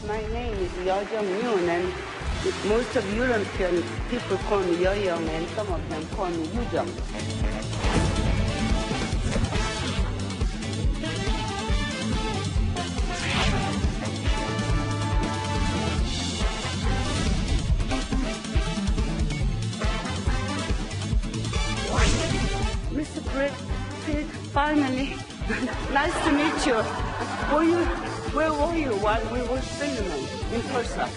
My name is Yeo Jung-yoon, and most of European people call me Yo-young, and some of them call me Yu-jung. Mr. Brad Pitt, finally, nice to meet you. Where were you while we were filming in Tulsa?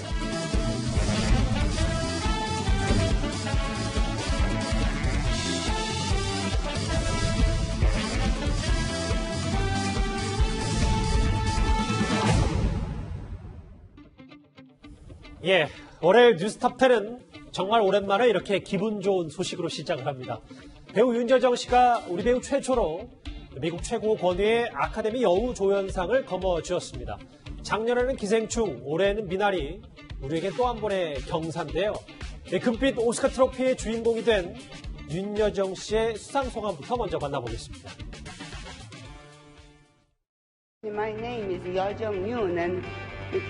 예, 월요일 뉴스탑 10은 정말 오랜만에 이렇게 기분 좋은 소식으로 시작을 합니다. 배우 윤여정 씨가 우리 배우 최초로 미국 최고 권위의 아카데미 여우 조연상을 거머쥐었습니다. 작년에는 기생충, 올해는 미나리, 우리에겐 또 한 번의 경사인데요. 네, 금빛 오스카 트로피의 주인공이 된 윤여정 씨의 수상 소감부터 먼저 만나보겠습니다. My name is Yeo Jung-yoon, and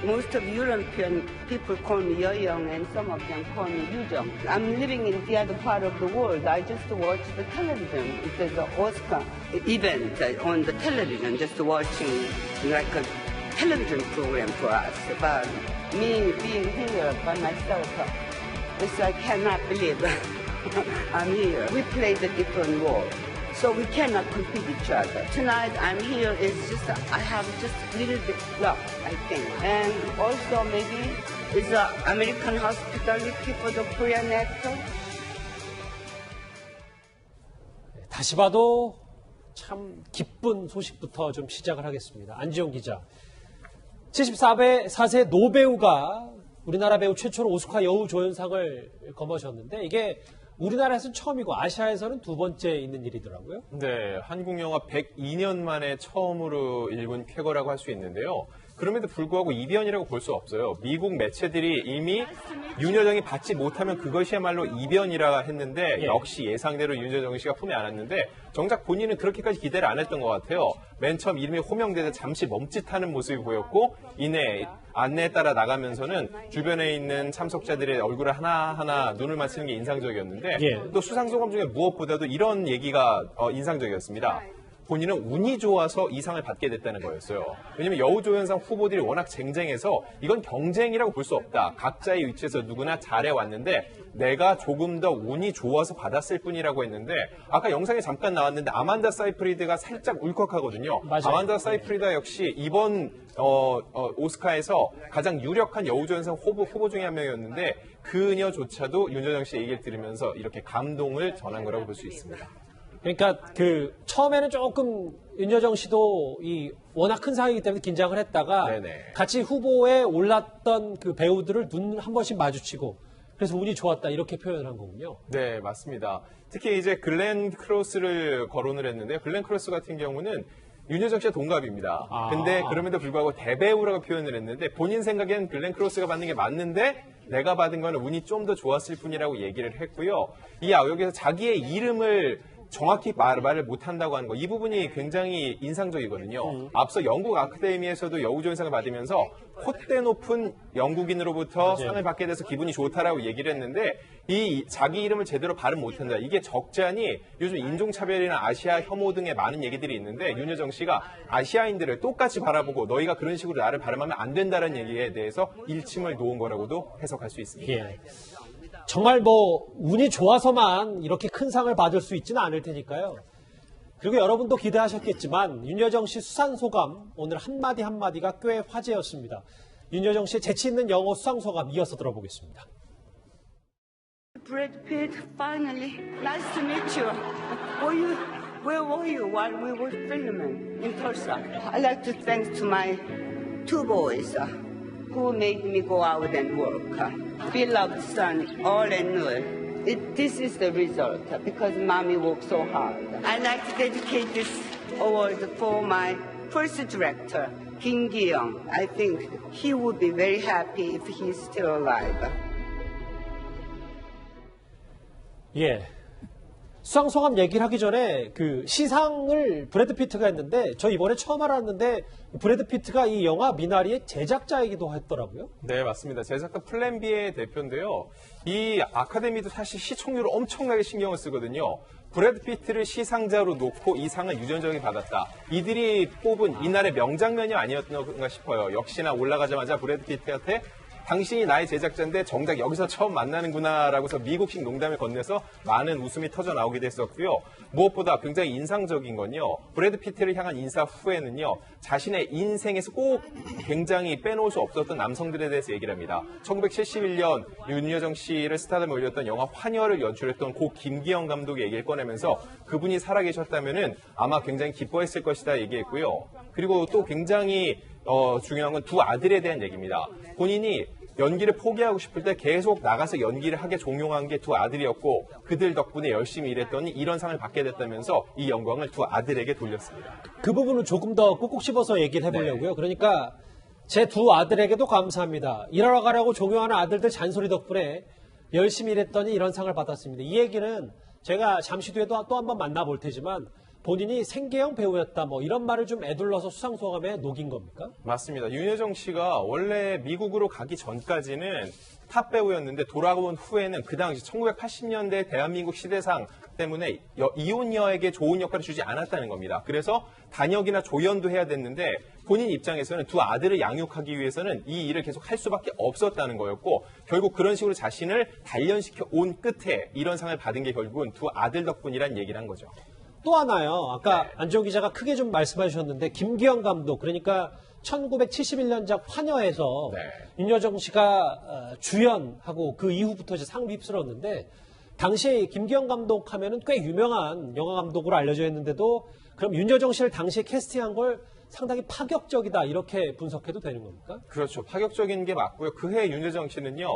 most of European people call me Yo-young, and some of them call me Yu-jung. I'm living in the other part of the world. I just watched the television. There's an Oscar event on the television, just watching like a television program for us about me being here by myself. It's I cannot believe I'm here. We played a different role, so we cannot compete each other. Tonight I'm here is just I have just a little bit luck, I think, and also maybe it's American hospitality for the Korean actor. 다시 봐도 참 기쁜 소식부터 좀 시작을 하겠습니다. 안지용 기자. 74세 노배우가 우리나라 배우 최초로 오스카 여우 조연상을 거머쥐었는데 이게 우리나라에서는 처음이고 아시아에서는 두 번째 있는 일이더라고요. 네, 한국 영화 102년 만에 처음으로 일군 쾌거라고 할 수 있는데요. 그럼에도 불구하고 이변이라고 볼 수 없어요. 미국 매체들이 이미 윤여정이 받지 못하면 그것이야말로 이변이라 했는데 역시 예상대로 윤여정 씨가 품에 안았는데 정작 본인은 그렇게까지 기대를 안 했던 것 같아요. 맨 처음 이름이 호명되자 잠시 멈칫하는 모습이 보였고 이내 안내에 따라 나가면서는 주변에 있는 참석자들의 얼굴을 하나하나 눈을 맞추는 게 인상적이었는데 또 수상소감 중에 무엇보다도 이런 얘기가 인상적이었습니다. 본인은 운이 좋아서 이 상을 받게 됐다는 거였어요. 왜냐면 여우조연상 후보들이 워낙 쟁쟁해서 이건 경쟁이라고 볼 수 없다. 각자의 위치에서 누구나 잘해왔는데 내가 조금 더 운이 좋아서 받았을 뿐이라고 했는데 아까 영상에 잠깐 나왔는데 아만다 사이프리드가 살짝 울컥하거든요. 맞아요. 아만다 사이프리드 역시 이번 오스카에서 가장 유력한 여우조연상 후보 중에 한 명이었는데 그녀조차도 윤여정 씨 얘기를 들으면서 이렇게 감동을 전한 거라고 볼 수 있습니다. 그러니까 처음에는 조금 윤여정 씨도 워낙 큰 상이기 때문에 긴장을 했다가 같이 후보에 올랐던 그 배우들을 눈 한 번씩 마주치고 그래서 운이 좋았다 이렇게 표현을 한 거군요. 네, 맞습니다. 특히 이제 글렌 크로스를 거론을 했는데 글렌 크로스 같은 경우는 윤여정 씨와 동갑입니다. 근데 그럼에도 불구하고 대배우라고 표현을 했는데 본인 생각에는 글렌 크로스가 받는 게 맞는데 내가 받은 거는 운이 좀 더 좋았을 뿐이라고 얘기를 했고요. 여기서 자기의 이름을 정확히 말을 못한다고 하는 거, 이 부분이 굉장히 인상적이거든요. 앞서 영국 아카데미에서도 여우조연상을 받으면서 콧대 높은 영국인으로부터 상을 받게 돼서 기분이 좋다라고 얘기를 했는데 자기 이름을 제대로 발음 못한다. 이게 적잖이 요즘 인종차별이나 아시아 혐오 등의 많은 얘기들이 있는데 윤여정 씨가 아시아인들을 똑같이 바라보고 너희가 그런 식으로 나를 발음하면 안 된다는 얘기에 대해서 일침을 놓은 거라고도 해석할 수 있습니다. 정말 운이 좋아서만 이렇게 큰 상을 받을 수 있지는 않을 테니까요. 그리고 여러분도 기대하셨겠지만 윤여정 씨 수상 소감 오늘 한마디 한마디가 꽤 화제였습니다. 윤여정 씨의 재치 있는 영어 수상 소감 이어서 들어보겠습니다. Brad Pitt, finally, nice to meet you. Where were you while we were filming in Tulsa? I'd like to thank to my two boys who made me go out and work. Beloved son, all and all. This is the result because mommy worked so hard. I'd like to dedicate this award for my first director, Kim Gi-young. I think he would be very happy if he's still alive. 수상소감 얘기를 하기 전에 그 시상을 브래드 피트가 했는데 저 이번에 처음 알았는데 브래드 피트가 이 영화 미나리의 제작자이기도 했더라고요. 네, 맞습니다. 제작자 플랜 B의 대표인데요. 이 아카데미도 사실 시청률을 엄청나게 신경을 쓰거든요. 브래드 피트를 시상자로 놓고 이 상을 유전정이 받았다. 이들이 뽑은 이날의 명장면이 아니었던가 싶어요. 역시나 올라가자마자 브래드 피트한테 당신이 나의 제작자인데 정작 여기서 처음 만나는구나라고서 미국식 농담을 건네서 많은 웃음이 터져 나오기도 했었고요. 무엇보다 굉장히 인상적인 건요. 브래드 피트를 향한 인사 후에는요. 자신의 인생에서 꼭 굉장히 빼놓을 수 없었던 남성들에 대해서 얘기를 합니다. 1971년 윤여정 씨를 스타덤에 올렸던 영화 환혈을 연출했던 고 김기영 감독의 얘기를 꺼내면서 그분이 살아계셨다면은 아마 굉장히 기뻐했을 것이다 얘기했고요. 그리고 또 굉장히 중요한 건 두 아들에 대한 얘기입니다. 본인이 연기를 포기하고 싶을 때 계속 나가서 연기를 하게 종용한 게 두 아들이었고 그들 덕분에 열심히 일했더니 이런 상을 받게 됐다면서 이 영광을 두 아들에게 돌렸습니다. 그 부분은 조금 더 꾹꾹 씹어서 얘기를 해보려고요. 네. 그러니까 제 두 아들에게도 감사합니다. 일하러 가라고 종용하는 아들들 잔소리 덕분에 열심히 일했더니 이런 상을 받았습니다. 이 얘기는 제가 잠시 뒤에도 또 한번 만나볼 테지만 본인이 생계형 배우였다 뭐 이런 말을 좀 애둘러서 수상소감에 녹인 겁니까? 맞습니다. 윤여정 씨가 원래 미국으로 가기 전까지는 탑 배우였는데 돌아온 후에는 그 당시 1980년대 대한민국 시대상 때문에 이혼녀에게 좋은 역할을 주지 않았다는 겁니다. 그래서 단역이나 조연도 해야 됐는데 본인 입장에서는 두 아들을 양육하기 위해서는 이 일을 계속 할 수밖에 없었다는 거였고 결국 그런 식으로 자신을 단련시켜 온 끝에 이런 상을 받은 게 결국은 두 아들 덕분이란 얘기를 한 거죠. 또 하나요. 아까 안지호 기자가 크게 좀 말씀해 주셨는데 김기영 감독 그러니까 1971년작 환여에서 윤여정 씨가 주연하고 그 이후부터 이제 상을 휩쓸었는데 당시에 김기영 감독 하면은 꽤 유명한 영화 감독으로 알려져 있는데도 그럼 윤여정 씨를 당시에 캐스팅한 걸 상당히 파격적이다 이렇게 분석해도 되는 겁니까? 그렇죠. 파격적인 게 맞고요. 그해 윤여정 씨는요.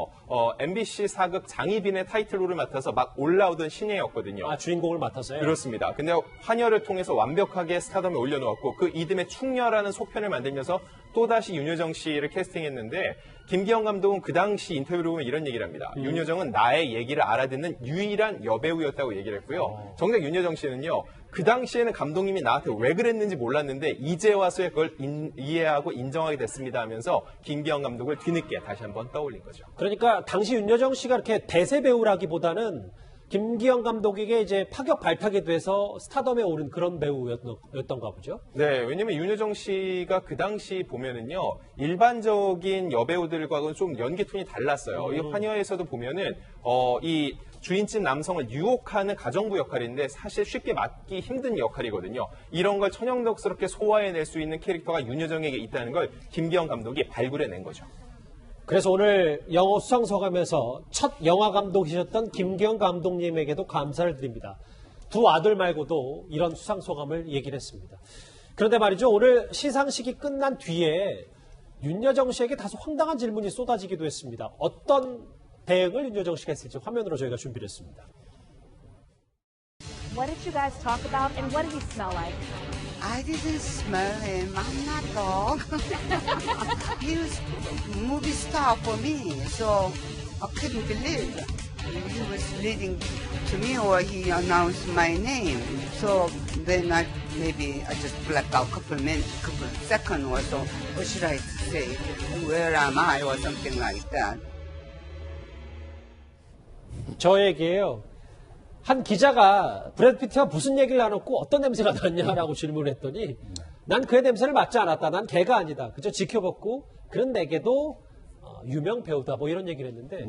MBC 사극 장희빈의 타이틀로를 맡아서 막 올라오던 신예였거든요. 아, 주인공을 맡았어요? 그렇습니다. 근데 환혈을 통해서 완벽하게 스타덤에 올려놓았고 그 이듬해 충녀라는 속편을 만들면서 또다시 윤여정 씨를 캐스팅했는데 김기영 감독은 그 당시 인터뷰를 보면 이런 얘기를 합니다. 윤여정은 나의 얘기를 알아듣는 유일한 여배우였다고 얘기를 했고요. 정작 윤여정 씨는요. 그 당시에는 감독님이 나한테 왜 그랬는지 몰랐는데 이제 와서야 그걸 이해하고 인정하게 됐습니다 하면서 김기영 감독을 뒤늦게 다시 한번 떠올린 거죠. 그러니까 당시 윤여정 씨가 이렇게 대세 배우라기보다는 김기영 감독에게 이제 파격 발탁이 돼서 스타덤에 오른 그런 배우였던가 보죠? 네, 왜냐면 윤여정 씨가 그 당시 보면은요, 일반적인 여배우들과는 좀 연기 톤이 달랐어요. 이 환여에서도 보면은, 이 주인집 남성을 유혹하는 가정부 역할인데 사실 쉽게 맡기 힘든 역할이거든요. 이런 걸 천연덕스럽게 소화해낼 수 있는 캐릭터가 윤여정에게 있다는 걸 김기영 감독이 발굴해낸 거죠. 그래서 오늘 영어 수상소감에서 첫 영화 감독이셨던 김기영 감독님에게도 감사를 드립니다. 두 아들 말고도 이런 수상소감을 얘기를 했습니다. 그런데 말이죠. 오늘 시상식이 끝난 뒤에 윤여정 씨에게 다소 황당한 질문이 쏟아지기도 했습니다. 어떤 대응을 윤여정 씨가 했을지 화면으로 저희가 준비를 했습니다. What did you guys talk about and what did he smell like? I didn't smell him. I'm not dog. He was movie star for me, so I couldn't believe he was leading to me or he announced my name. So then I just blacked out couple seconds or so. What should I say? Where am I or something like that. 저에게요. 한 기자가 브래드 피트와 무슨 얘기를 나눴고 어떤 냄새가 났냐라고 질문을 했더니 난 그의 냄새를 맡지 않았다. 난 걔가 아니다. 그저 지켜봤고 그런 내게도 유명 배우다. 뭐 이런 얘기를 했는데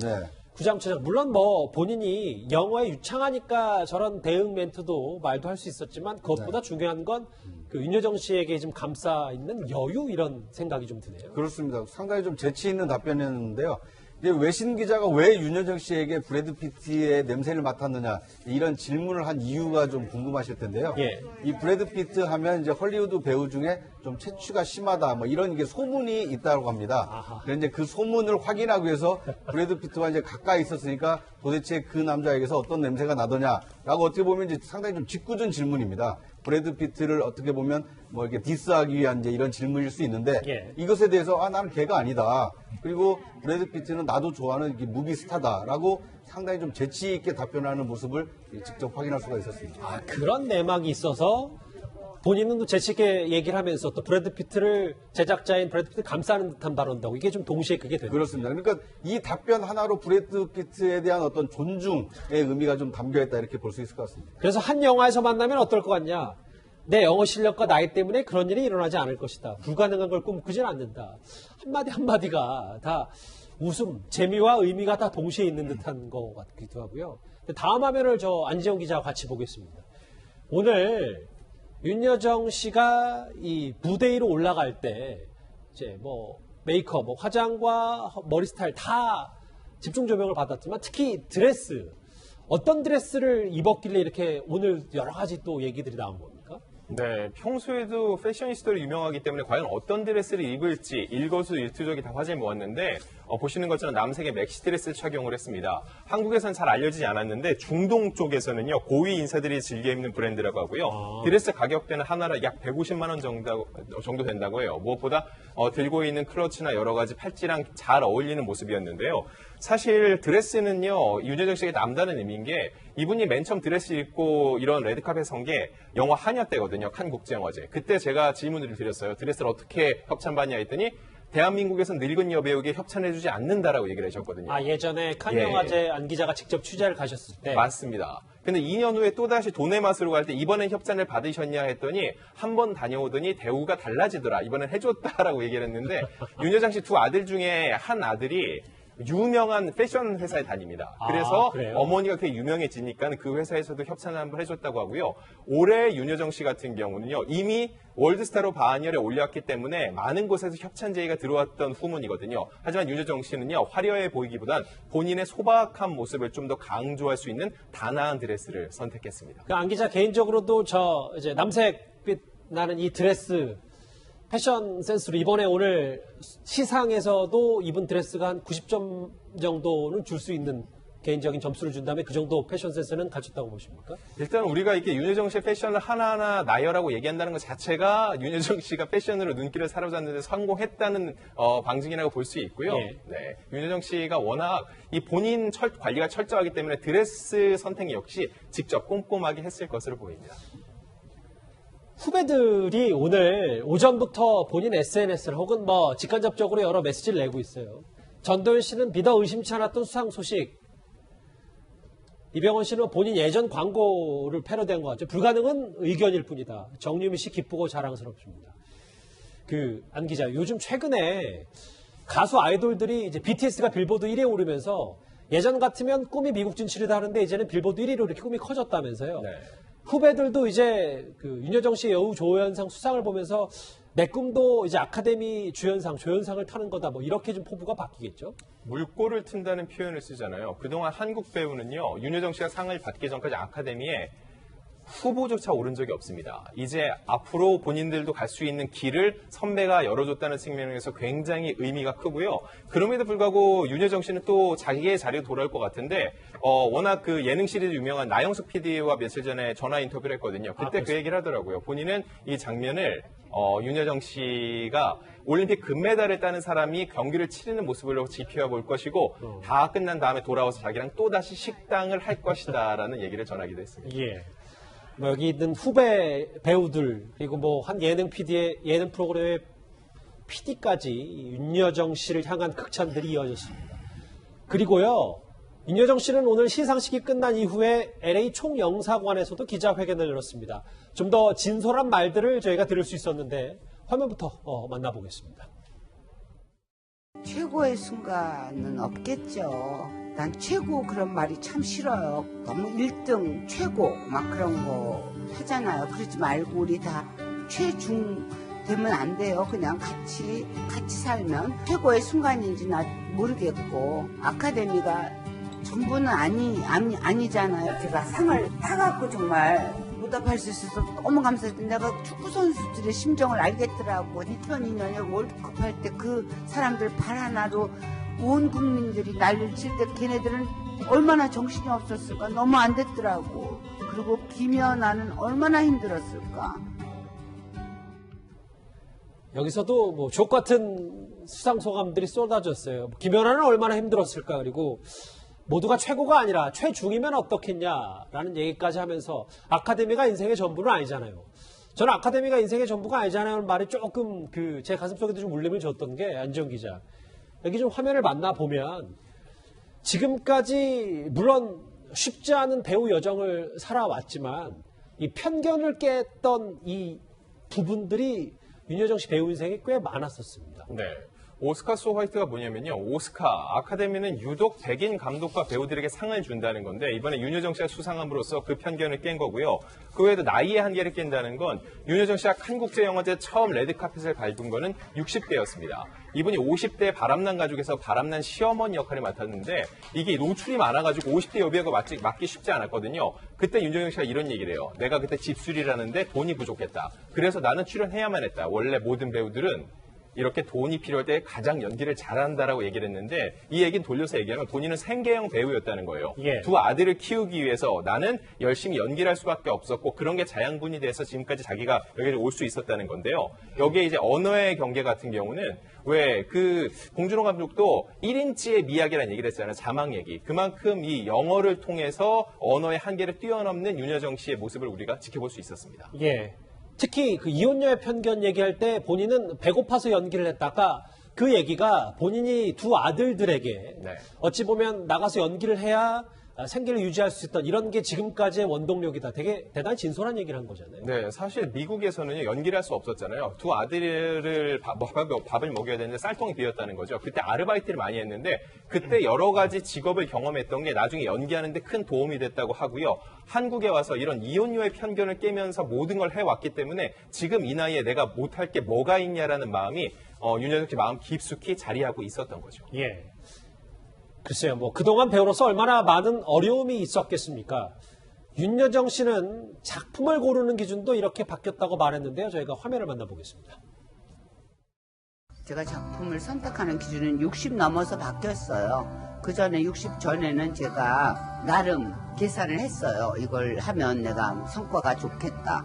구장처장 물론 뭐 본인이 영어에 유창하니까 저런 대응 멘트도 말도 할 수 있었지만 그것보다 중요한 건 그 윤여정 씨에게 좀 감싸 있는 여유 이런 생각이 좀 드네요. 그렇습니다. 상당히 좀 재치 있는 답변이었는데요. 이제 외신 기자가 왜 윤여정 씨에게 브래드 피트의 냄새를 맡았느냐 이런 질문을 한 이유가 좀 궁금하실 텐데요. 예. 이 브래드 피트 하면 이제 헐리우드 배우 중에 좀 체취가 심하다 뭐 이런 게 소문이 있다고 합니다. 그런데 이제 그 소문을 확인하기 위해서 브래드 피트와 이제 가까이 있었으니까 도대체 그 남자에게서 어떤 냄새가 나더냐라고 어떻게 보면 이제 상당히 좀 짓궂은 질문입니다. 브래드 피트를 어떻게 보면 뭐 이렇게 디스하기 위한 이제 이런 질문일 수 있는데 예. 이것에 대해서 나는 걔가 아니다. 그리고 브래드 피트는 나도 좋아하는 무비 스타다라고 상당히 좀 재치 있게 답변하는 모습을 직접 확인할 수가 있었습니다. 아, 그런 내막이 있어서 본인은 또 재치있게 얘기를 하면서 또 브래드 피트를 제작자인 브래드 피트를 감싸는 듯한 발언도 하고 이게 좀 동시에 그게 되죠. 그렇습니다. 그러니까 이 답변 하나로 브래드 피트에 대한 어떤 존중의 의미가 좀 담겨있다 이렇게 볼 수 있을 것 같습니다. 그래서 한 영화에서 만나면 어떨 것 같냐. 내 영어 실력과 나이 때문에 그런 일이 일어나지 않을 것이다. 불가능한 걸 꿈꾸진 않는다. 한마디 한마디가 다 웃음, 재미와 의미가 다 동시에 있는 듯한 것 같기도 하고요. 다음 화면을 안지영 기자와 같이 보겠습니다. 오늘 윤여정 씨가 이 무대 위로 올라갈 때 이제 뭐 메이크업, 뭐 화장과 머리 스타일 다 집중 조명을 받았지만 특히 드레스, 어떤 드레스를 입었길래 이렇게 오늘 여러 가지 또 얘기들이 나온 겁니까? 네, 평소에도 패셔니스트로 유명하기 때문에 과연 어떤 드레스를 입을지 일거수일투족이 다 화제를 모았는데 보시는 것처럼 남색의 맥시 드레스를 착용을 했습니다. 한국에서는 잘 알려지지 않았는데 중동 쪽에서는요 고위 인사들이 즐겨 입는 브랜드라고 하고요. 드레스 가격대는 하나로 약 150만 원 정도 된다고 해요. 무엇보다 들고 있는 클러치나 여러 가지 팔찌랑 잘 어울리는 모습이었는데요. 사실 드레스는요 윤여정 씨에게 남다른 의미인 게 이분이 맨 처음 드레스 입고 이런 레드카펫에 선 게 영화 한여 때거든요. 칸 국제영화제. 그때 제가 질문을 드렸어요. 드레스를 어떻게 협찬받냐 했더니 대한민국에서는 늙은 여배우에게 협찬해주지 않는다라고 얘기를 하셨거든요. 아, 예전에 칸 영화제 안 기자가 직접 취재를 가셨을 때. 맞습니다. 근데 2년 후에 또다시 돈의 맛으로 갈 때 이번엔 협찬을 받으셨냐 했더니 한 번 다녀오더니 대우가 달라지더라. 이번엔 해줬다라고 얘기를 했는데 윤여정 씨 두 아들 중에 한 아들이 유명한 패션 회사에 다닙니다. 그래서 어머니가 그게 유명해지니까 그 회사에서도 협찬을 한번 해줬다고 하고요. 올해 윤여정 씨 같은 경우는요. 이미 월드스타로 반열에 올렸기 때문에 많은 곳에서 협찬 제의가 들어왔던 후문이거든요. 하지만 윤여정 씨는요. 화려해 보이기보단 본인의 소박한 모습을 좀 더 강조할 수 있는 단아한 드레스를 선택했습니다. 안 기자 개인적으로도 이제 남색빛 나는 이 드레스 패션 센스로 이번에 오늘 시상에서도 입은 드레스가 한 90점 정도는 줄 수 있는 개인적인 점수를 준다면 그 정도 패션 센스는 갖췄다고 보십니까? 일단 우리가 이렇게 윤여정 씨의 패션을 하나하나 나열하고 얘기한다는 것 자체가 윤여정 씨가 패션으로 눈길을 사로잡는 데 성공했다는 방증이라고 볼 수 있고요. 네, 윤여정 씨가 워낙 이 본인 관리가 철저하기 때문에 드레스 선택 역시 직접 꼼꼼하게 했을 것으로 보입니다. 후배들이 오늘 오전부터 본인 SNS를 혹은 뭐 직간접적으로 여러 메시지를 내고 있어요. 전도연 씨는 믿어 의심치 않았던 수상 소식. 이병헌 씨는 본인 예전 광고를 패러디한 것 같죠. 불가능은 의견일 뿐이다. 정유미 씨 기쁘고 자랑스럽습니다. 안 기자, 요즘 최근에 가수 아이돌들이 이제 BTS가 빌보드 1위에 오르면서 예전 같으면 꿈이 미국 진출이다 하는데 이제는 빌보드 1위로 이렇게 꿈이 커졌다면서요. 네. 후배들도 이제 윤여정 씨의 여우 조연상 수상을 보면서 내 꿈도 이제 아카데미 주연상, 조연상을 타는 거다. 뭐 이렇게 좀 포부가 바뀌겠죠? 물꼬를 튼다는 표현을 쓰잖아요. 그동안 한국 배우는요. 윤여정 씨가 상을 받기 전까지 아카데미에 후보조차 오른 적이 없습니다. 이제 앞으로 본인들도 갈 수 있는 길을 선배가 열어줬다는 측면에서 굉장히 의미가 크고요. 그럼에도 불구하고 윤여정 씨는 또 자기의 자리로 돌아올 것 같은데 워낙 그 예능 시리즈 유명한 나영석 PD와 며칠 전에 전화 인터뷰를 했거든요. 그때 그 얘기를 하더라고요. 본인은 이 장면을 윤여정 씨가 올림픽 금메달을 따는 사람이 경기를 치르는 모습으로 지켜볼 볼 것이고 다 끝난 다음에 돌아와서 자기랑 또다시 식당을 할 것이다라는 얘기를 전하기도 했습니다. 예. 뭐 여기 있는 후배 배우들 그리고 뭐 한 예능 프로그램의 PD까지 윤여정 씨를 향한 극찬들이 이어졌습니다. 그리고요. 윤여정 씨는 오늘 시상식이 끝난 이후에 LA 총영사관에서도 기자회견을 열었습니다. 좀 더 진솔한 말들을 저희가 들을 수 있었는데 화면부터 만나보겠습니다. 최고의 순간은 없겠죠. 난 최고 그런 말이 참 싫어요. 너무 1등 최고 막 그런 거 하잖아요. 그러지 말고 우리 다 최중 되면 안 돼요. 그냥 같이 살면 최고의 순간인지 나 모르겠고 아카데미가 전부는 아니잖아요. 제가 상을 타갖고 정말 보답할 수 있어서 너무 감사했는데 내가 축구 선수들의 심정을 알겠더라고. 2002년에 월드컵 할 때 그 사람들 발 하나로 온 국민들이 난리를 칠 때 걔네들은 얼마나 정신이 없었을까. 너무 안 됐더라고. 그리고 김연아는 얼마나 힘들었을까. 여기서도 뭐 족 같은 수상 소감들이 쏟아졌어요. 김연아는 얼마나 힘들었을까. 그리고 모두가 최고가 아니라 최중이면 어떻겠냐라는 얘기까지 하면서 아카데미가 인생의 전부는 아니잖아요. 저는 아카데미가 인생의 전부가 아니잖아요. 말이 조금 제 가슴속에도 좀 울림을 줬던 게 안지영 기자. 여기 좀 화면을 만나보면 지금까지 물론 쉽지 않은 배우 여정을 살아왔지만 이 편견을 깼던 이 부분들이 윤여정 씨 배우 인생에 꽤 많았었습니다. 네. 오스카 소 화이트가 뭐냐면요. 오스카, 아카데미는 유독 백인 감독과 배우들에게 상을 준다는 건데 이번에 윤여정 씨가 수상함으로써 그 편견을 깬 거고요. 그 외에도 나이의 한계를 깬다는 건 윤여정 씨가 칸국제영화제 처음 레드카펫을 밟은 거는 60대였습니다. 이분이 50대 바람난 가족에서 바람난 시어머니 역할을 맡았는데 이게 노출이 많아가지고 50대 여배우가 맡기 쉽지 않았거든요. 그때 윤여정 씨가 이런 얘기를 해요. 내가 그때 집수리라는데 돈이 부족했다. 그래서 나는 출연해야만 했다. 원래 모든 배우들은 이렇게 돈이 필요할 때 가장 연기를 잘한다라고 얘기를 했는데 이 얘기는 돌려서 얘기하면 본인은 생계형 배우였다는 거예요. 예. 두 아들을 키우기 위해서 나는 열심히 연기를 할 수밖에 없었고 그런 게 자양분이 돼서 지금까지 자기가 여기를 올 수 있었다는 건데요. 여기에 이제 언어의 경계 같은 경우는 왜 봉준호 감독도 1인치의 미학이라는 얘기를 했잖아요. 자막 얘기. 그만큼 이 영어를 통해서 언어의 한계를 뛰어넘는 윤여정 씨의 모습을 우리가 지켜볼 수 있었습니다. 예. 특히 이혼녀의 편견 얘기할 때 본인은 배고파서 연기를 했다가 그 얘기가 본인이 두 아들들에게 네. 어찌 보면 나가서 연기를 해야 생계를 유지할 수 있던 이런 게 지금까지의 원동력이다. 되게 대단히 진솔한 얘기를 한 거잖아요. 네, 사실 미국에서는 연기를 할 수 없었잖아요. 두 아들을 밥을 먹여야 되는데 쌀통이 비었다는 거죠. 그때 아르바이트를 많이 했는데 그때 여러 가지 직업을 경험했던 게 나중에 연기하는데 큰 도움이 됐다고 하고요. 한국에 와서 이런 이혼녀의 편견을 깨면서 모든 걸 해왔기 때문에 지금 이 나이에 내가 못할 게 뭐가 있냐라는 마음이 윤여정 씨 마음 깊숙이 자리하고 있었던 거죠. 예. 글쎄요, 그동안 배우로서 얼마나 많은 어려움이 있었겠습니까? 윤여정 씨는 작품을 고르는 기준도 이렇게 바뀌었다고 말했는데요. 저희가 화면을 만나보겠습니다. 제가 작품을 선택하는 기준은 60 넘어서 바뀌었어요. 그 전에 60 전에는 제가 나름 계산을 했어요. 이걸 하면 내가 성과가 좋겠다.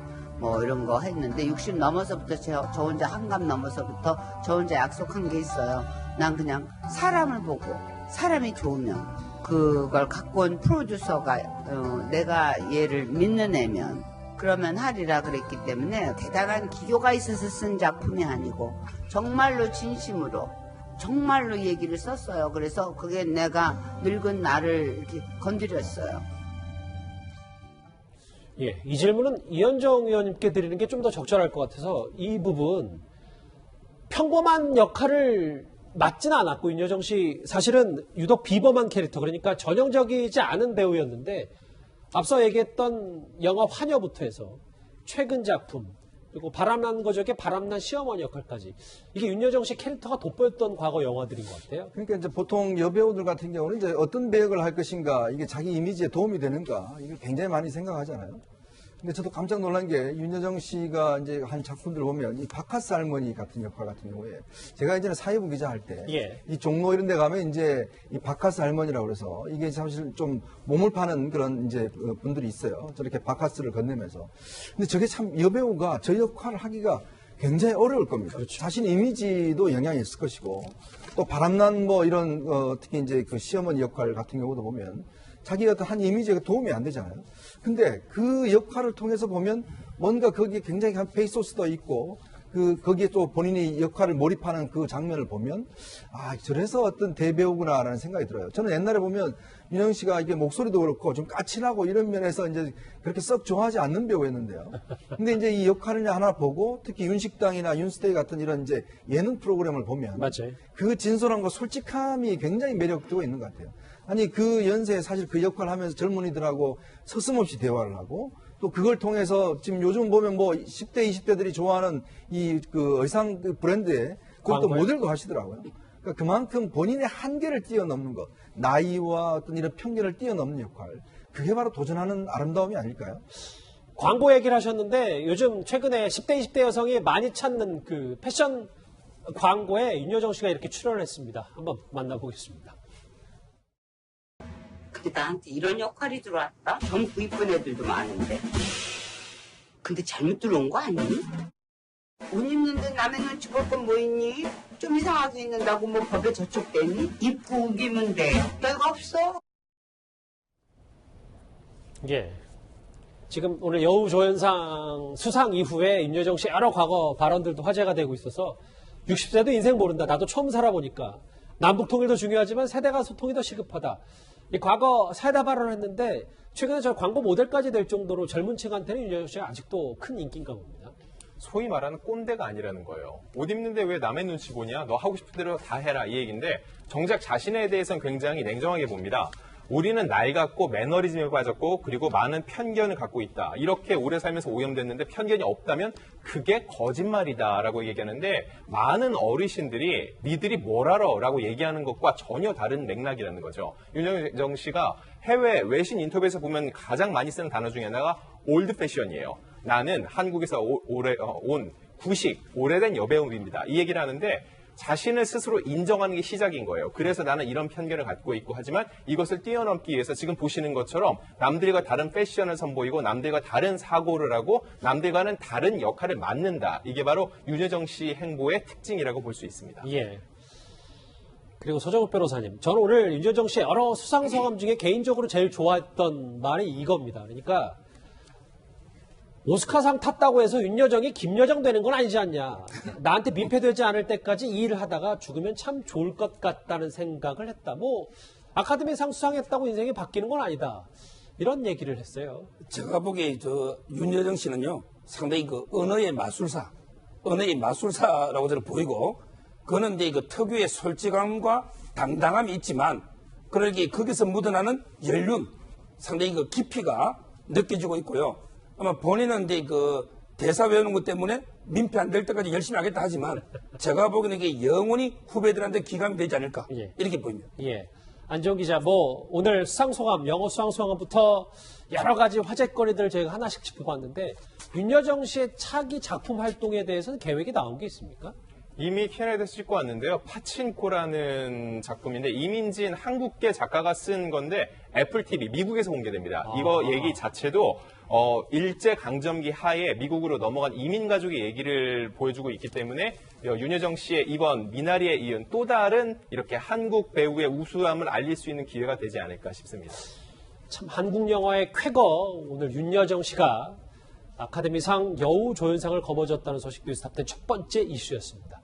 이런 거 했는데 60 넘어서부터 저 혼자 한갑 넘어서부터 저 혼자 약속한 게 있어요. 난 그냥 사람을 보고 사람이 좋으면 그걸 갖고 온 프로듀서가 내가 얘를 믿는 애면 그러면 하리라 그랬기 때문에 대단한 기교가 있어서 쓴 작품이 아니고 정말로 진심으로 정말로 얘기를 썼어요. 그래서 그게 내가 늙은 나를 이렇게 건드렸어요. 예, 이 질문은 이현정 의원님께 드리는 게 좀 더 적절할 것 같아서 이 부분 평범한 역할을 맞지는 않았고 윤여정 씨 사실은 유독 비범한 캐릭터 그러니까 전형적이지 않은 배우였는데 앞서 얘기했던 영화 환여부터 해서 최근 작품 그리고 바람난 거적의 바람난 시어머니 역할까지 이게 윤여정 씨 캐릭터가 돋보였던 과거 영화들인 것 같아요. 그러니까 이제 보통 여배우들 같은 경우는 이제 어떤 배역을 할 것인가 이게 자기 이미지에 도움이 되는가 이걸 굉장히 많이 생각하잖아요. 근데 저도 깜짝 놀란 게 윤여정 씨가 이제 한 작품들 보면 이 바카스 할머니 같은 역할 같은 경우에 제가 이제는 사회부 기자 할 때 이 종로 이런 데 가면 이제 이 바카스 할머니라고 그래서 이게 사실 좀 몸을 파는 그런 이제 분들이 있어요. 저렇게 바카스를 건네면서. 근데 저게 참 여배우가 저 역할을 하기가 굉장히 어려울 겁니다. 그렇죠. 자신 이미지도 영향이 있을 것이고 또 바람난 이런 특히 이제 그 시어머니 역할 같은 경우도 보면 자기 어떤 한 이미지가 도움이 안 되잖아요. 근데 그 역할을 통해서 보면 뭔가 거기에 굉장히 한 페이소스도 있고 거기에 또 본인이 역할을 몰입하는 그 장면을 보면 저래서 어떤 대배우구나라는 생각이 들어요. 저는 옛날에 보면 윤여정 씨가 이게 목소리도 그렇고 좀 까칠하고 이런 면에서 이제 그렇게 썩 좋아하지 않는 배우였는데요. 근데 이제 이 역할을 하나 보고 특히 윤식당이나 윤스테이 같은 이런 이제 예능 프로그램을 보면 맞아요. 그 진솔함과 솔직함이 굉장히 매력되고 있는 것 같아요. 아니 그 연세에 사실 그 역할을 하면서 젊은이들하고 서슴없이 대화를 하고 또 그걸 통해서 지금 요즘 보면 10대, 20대들이 좋아하는 그 의상 브랜드에 그것도 모델도 하시더라고요. 그러니까 그만큼 본인의 한계를 뛰어넘는 것, 나이와 어떤 이런 편견을 뛰어넘는 역할, 그게 바로 도전하는 아름다움이 아닐까요? 광고 얘기를 하셨는데 요즘 최근에 10대, 20대 여성이 많이 찾는 그 패션 광고에 윤여정 씨가 이렇게 출연을 했습니다. 한번 만나보겠습니다. 근데 나한테 이런 역할이 들어왔다? 젊고 이쁜 애들도 많은데. 근데 잘못 들어온 거 아니니? 옷 입는데 남의 눈치 볼 건 뭐 있니? 좀 이상하게 입는다고 뭐 법에 저촉되니? 입고 우기면 돼. 별거 없어. 예. 지금 오늘 여우 조연상 수상 이후에 윤여정 씨 여러 과거 발언들도 화제가 되고 있어서 60세도 인생 모른다. 나도 처음 살아보니까 남북 통일도 중요하지만 세대 간 소통이 더 시급하다. 이 과거 사이다 발언을 했는데 최근에 저 광고 모델까지 될 정도로 젊은 층한테는 윤여정 씨가 아직도 큰 인기인가 봅니다. 소위 말하는 꼰대가 아니라는 거예요. 옷 입는데 왜 남의 눈치 보냐? 너 하고 싶은 대로 다 해라 이 얘기인데 정작 자신에 대해서는 굉장히 냉정하게 봅니다. 우리는 낡았고 매너리즘에 빠졌고 그리고 많은 편견을 갖고 있다. 이렇게 오래 살면서 오염됐는데 편견이 없다면 그게 거짓말이다라고 얘기하는데 많은 어르신들이 니들이 뭘 알아? 라고 얘기하는 것과 전혀 다른 맥락이라는 거죠. 윤여정 씨가 해외 외신 인터뷰에서 보면 가장 많이 쓰는 단어 중에 하나가 올드 패션이에요. 나는 한국에서 온 구식, 오래된 여배우입니다. 이 얘기를 하는데 자신을 스스로 인정하는 게 시작인 거예요. 그래서 나는 이런 편견을 갖고 있고 하지만 이것을 뛰어넘기 위해서 지금 보시는 것처럼 남들과 다른 패션을 선보이고 남들과 다른 사고를 하고 남들과는 다른 역할을 맡는다. 이게 바로 윤여정 씨 행보의 특징이라고 볼 수 있습니다. 예. 그리고 서정욱 변호사님, 저는 오늘 윤여정 씨의 여러 수상소감 중에 개인적으로 제일 좋아했던 말이 이겁니다. 그러니까 오스카상 탔다고 해서 윤여정이 김여정 되는 건 아니지 않냐. 나한테 민폐되지 않을 때까지 이 일을 하다가 죽으면 참 좋을 것 같다는 생각을 했다. 뭐 아카데미상 수상했다고 인생이 바뀌는 건 아니다. 이런 얘기를 했어요. 제가 보기에 윤여정 씨는요 상당히 그 언어의 마술사라고 저는 보이고 그는 이제 그 특유의 솔직함과 당당함이 있지만 그러기에 거기서 묻어나는 연륜 상당히 그 깊이가 느껴지고 있고요. 아마 본인은 이제 그 대사 외우는 것 때문에 민폐 안 될 때까지 열심히 하겠다 하지만 제가 보기에는 이게 영원히 후배들한테 기감이 되지 않을까 예. 이렇게 보입니다. 예. 안지원 기자, 뭐 오늘 수상소감, 영어 수상소감부터 여러 가지 화제거리들을 저희가 하나씩 짚어봤는데 윤여정 씨의 차기 작품 활동에 대해서는 계획이 나온 게 있습니까? 이미 Q&A에서 찍고 왔는데요. 파친코라는 작품인데 이민진 한국계 작가가 쓴 건데 애플 TV 미국에서 공개됩니다. 이거 얘기 자체도 일제강점기 하에 미국으로 넘어간 이민 가족의 얘기를 보여주고 있기 때문에 윤여정 씨의 이번 미나리에 이은 또 다른 이렇게 한국 배우의 우수함을 알릴 수 있는 기회가 되지 않을까 싶습니다. 참 한국 영화의 쾌거, 오늘 윤여정 씨가 아카데미상 여우 조연상을 거머쥐었다는 소식 뉴스탑10 첫 번째 이슈였습니다.